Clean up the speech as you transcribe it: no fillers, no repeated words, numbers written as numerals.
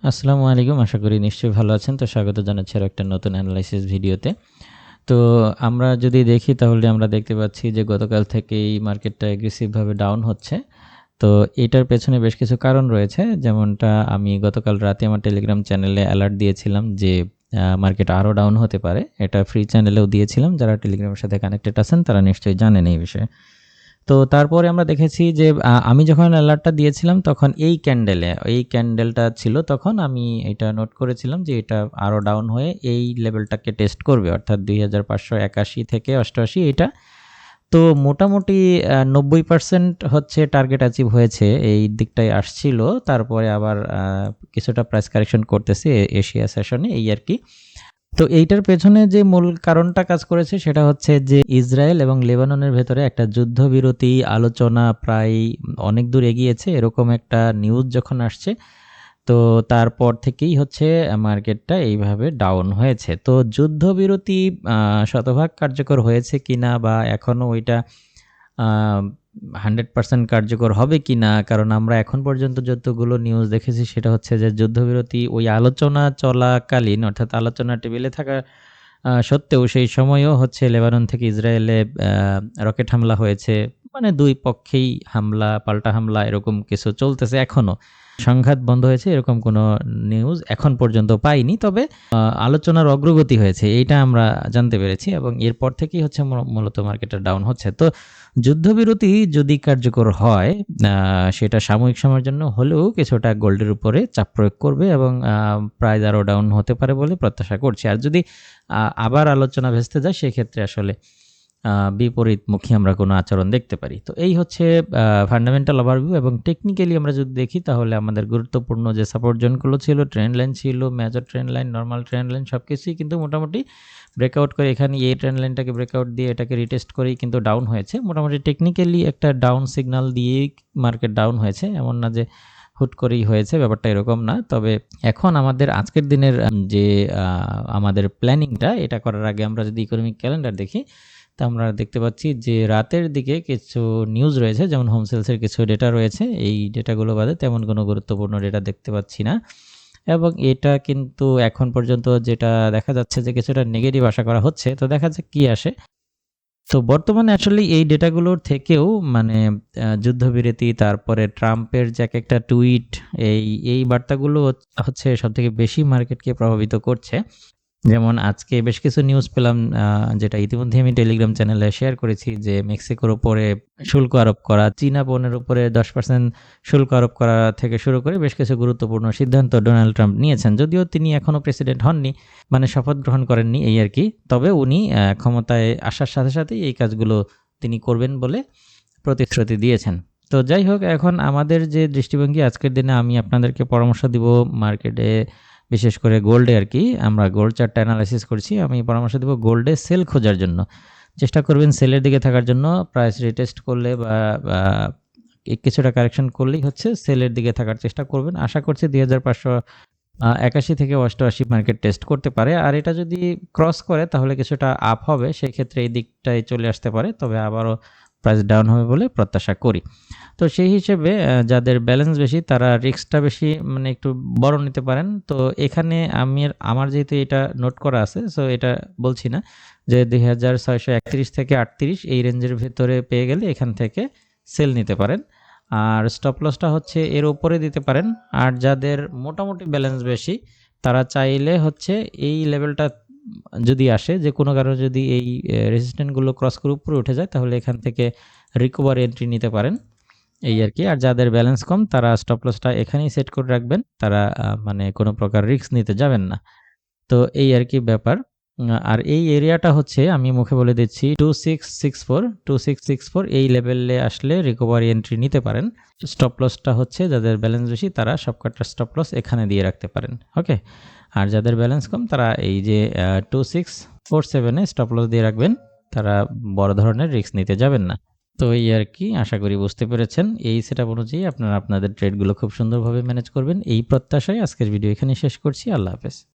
আসসালামু আলাইকুম। আশা করি নিশ্চয়ই ভালো আছেন। তো স্বাগত জানাচ্ছি আরো একটা নতুন এনালাইসিস ভিডিওতে। তো আমরা যদি দেখি তাহলে আমরা দেখতে পাচ্ছি যে গতকাল থেকেই মার্কেটটা অ্যাগ্রেসিভ ভাবে ডাউন হচ্ছে। তো এটার পেছনে বেশ কিছু কারণ রয়েছে। যেমনটা আমি গতকাল রাতে আমার টেলিগ্রাম চ্যানেলে অ্যালার্ট দিয়েছিলাম যে মার্কেট আরো ডাউন হতে পারে। এটা ফ্রি চ্যানেলেও দিয়েছিলাম। যারা টেলিগ্রামের সাথে কানেক্টেড আছেন তারা নিশ্চয়ই জানেন এই বিষয়ে। তো তারপরে আমরা দেখেছি যে আমি যখন অ্যালার্টটা দিয়েছিলাম তখন এই ক্যান্ডেলটা ছিল, তখন আমি এটা নোট করেছিলাম যে এটা আরও ডাউন হয়ে এই লেভেলটাকে টেস্ট করবে, অর্থাৎ 2581 থেকে 88 এটা। তো মোটামুটি 90% হচ্ছে টার্গেট অ্যাচিভ হয়েছে, এই দিকটায় আসছিল। তারপরে আবার কিছুটা প্রাইস কারেকশন করতেছে এশিয়া সেশনে, এই আর কি। তো এইটার পেছনে যে মূল কারণটা কাজ করেছে সেটা হচ্ছে যে ইসরায়েল এবং লেবাননের ভেতরে একটা যুদ্ধবিরতি আলোচনা প্রায় অনেক দূর এগিয়েছে, এরকম একটা নিউজ যখন আসছে, তো তারপর থেকেই হচ্ছে মার্কেটটা এইভাবে ডাউন হয়েছে। তো যুদ্ধবিরতি শতভাগ কার্যকর হয়েছে কিনা বা এখনো ওইটা 100% কার্যকর হবে কিনা, কারণ আমরা এখন পর্যন্ত যতগুলো নিউজ দেখেছি সেটা হচ্ছে যে যুদ্ধবিরতি ওই আলোচনা চলাকালীন, অর্থাৎ আলোচনা টেবিলে থাকা সত্ত্বেও সেই সময়ও হচ্ছে লেবানন থেকে ইসরায়েলে রকেট হামলা হয়েছে। মানে দুই পক্ষেই হামলা পাল্টা হামলা এরকম কিছু চলতেছে এখনো। সংঘাত বন্ধ হয়েছে এরকম কোনো নিউজ এখন পর্যন্ত পাইনি। তবে আলোচনার অগ্রগতি হয়েছে এইটা আমরা জানতে পেরেছি, এবং এরপর থেকেই হচ্ছে মূলত মার্কেটটা ডাউন হচ্ছে। তো যুদ্ধবিরতি যদি কার্যকর হয়, সেটা সাময়িক সময়ের জন্য হলেও কিছুটা গোল্ডের উপরে চাপ প্রয়োগ করবে এবং প্রাইস আরও ডাউন হতে পারে বলে প্রত্যাশা করছি। আর যদি আবার আলোচনা ভেস্তে যায় সেক্ষেত্রে আসলে বিপরীতমুখী আমরা কোনো আচরণ দেখতে পারি। তো এই হচ্ছে ফান্ডামেন্টাল ওভারভিউ। এবং টেকনিক্যালি আমরা যদি দেখি তাহলে আমাদের গুরুত্বপূর্ণ যে সাপোর্ট জোনগুলো ছিল, ট্রেন্ড লাইন ছিল, major trend line, normal trend line, সব কিছুই কিন্তু মোটামুটি ব্রেকআউট করে, এখানে এই ট্রেন্ড লাইনটাকে ব্রেকআউট দিয়ে এটাকে রিটেস্ট করেই কিন্তু ডাউন হয়েছে। মোটামুটি টেকনিক্যালি একটা ডাউন সিগন্যাল দিয়েই মার্কেট ডাউন হয়েছে, এমন না যে হুট করেই হয়েছে, ব্যাপারটা এরকম না। তবে এখন আমাদের আজকের দিনের যে আমাদের প্ল্যানিংটা, এটা করার আগে আমরা যদি ইকোনমিক ক্যালেন্ডার দেখি, তা আমরা দেখতে পাচ্ছি যে রাতের দিকে কিছু নিউজ রয়েছে, যেমন হোম সেলসের কিছু ডেটা রয়েছে। এই ডেটাগুলো বাদে তেমন কোনো গুরুত্বপূর্ণ ডেটা দেখতে পাচ্ছি না, এবং এটা কিন্তু এখন পর্যন্ত যেটা দেখা যাচ্ছে যে কিছুটা নেগেটিভ আশা করা হচ্ছে। তো দেখা যাক কি আসে। তো বর্তমানে আসলে এই ডেটাগুলোর থেকেও মানে যুদ্ধবিরতি, তারপরে ট্রাম্পের যে একটা টুইট, এই বার্তাগুলো হচ্ছে সবথেকে বেশি মার্কেটকে প্রভাবিত করছে। যেমন আজকে বেশ কিছু নিউজ পেলাম, যেটা ইতিমধ্যে আমি টেলিগ্রাম চ্যানেলে শেয়ার করেছি, যে মেক্সিকোর উপরে শুল্ক আরোপ করা, চীনা পণ্যের উপরে 10% শুল্ক আরোপ করা থেকে শুরু করে বেশ কিছু গুরুত্বপূর্ণ সিদ্ধান্ত ডোনাল্ড ট্রাম্প নিয়েছেন। যদিও তিনি এখনও প্রেসিডেন্ট হননি, মানে শপথ গ্রহণ করেননি, এই আর কি। তবে উনি ক্ষমতায় আসার সাথে সাথেই এই কাজগুলো তিনি করবেন বলে প্রতিশ্রুতি দিয়েছেন। তো যাই হোক, এখন আমাদের যে দৃষ্টিভঙ্গি, আজকের দিনে আমি আপনাদেরকে পরামর্শ দিব মার্কেটে, বিশেষ করে গোল্ডে আর কি। আমরা গোল্ড চার্টটা অ্যানালাইসিস করছি। আমি পরামর্শ দেব গোল্ডে সেল খোঁজার জন্য। চেষ্টা করবেন সেলের দিকে থাকার জন্য। প্রাইস রিটেস্ট করলে বা কিছুটা কারেকশন করলেই হচ্ছে সেলের দিকে থাকার চেষ্টা করবেন। আশা করছি 2581 থেকে 88 মার্কেট টেস্ট করতে পারে। আর এটা যদি ক্রস করে তাহলে কিছুটা আপ হবে, সেক্ষেত্রে এই দিকটায় চলে আসতে পারে। তবে আবারও প্রাইস ডাউন হবে বলে প্রত্যাশা করি। তো সেই হিসেবে যাদের ব্যালেন্স বেশি তারা রিস্কটা বেশি মানে একটু বড় নিতে পারেন। তো এখানে আমার যেহেতু এটা নোট করা আছে, সো এটা বলছি না, যে 2631 থেকে 38 এই রেঞ্জের ভেতরে পেয়ে গেলে এখান থেকে সেল নিতে পারেন। আর স্টপ লসটা হচ্ছে এর উপরে দিতে পারেন। আর যাদের মোটামুটি ব্যালেন্স বেশি তারা চাইলে হচ্ছে এই লেভেলটা যদি আসে, যে কোনো কারণে যদি এই রেজিস্ট্যান্টগুলো ক্রস করে উপরে উঠে যায়, তাহলে এখান থেকে রিকভার এন্ট্রি নিতে পারেন, এই আর কি। আর যাদের ব্যালেন্স কম তারা স্টপ লসটা এখানেই সেট করে রাখবেন, তারা মানে কোনো প্রকার রিস্ক নিতে যাবেন না। তো এই আর কি ব্যাপার। আর এই এরিয়াটা হচ্ছে আমি মুখে বলে দিচ্ছি 2664 এই লেভেলে আসলে রিকভারি এন্ট্রি নিতে পারেন। স্টপ লসটা হচ্ছে যাদের ব্যালেন্স বেশি তারা সবকটা স্টপ লস এখানে দিয়ে রাখতে পারেন, ওকে। আর যাদের ব্যালেন্স কম তারা এই যে 2647 স্টপ লস দিয়ে রাখবেন, তারা বড় ধরনের রিস্ক নিতে যাবেন না। তো এই আর কি, আশা করি বুঝতে পেরেছেন। এই সেটআপ অনুযায়ী আপনারা আপনাদের ট্রেডগুলো খুব সুন্দরভাবে ম্যানেজ করবেন, এই প্রত্যাশায় আজকের ভিডিও এখানে শেষ করছি। আল্লাহ হাফেজ।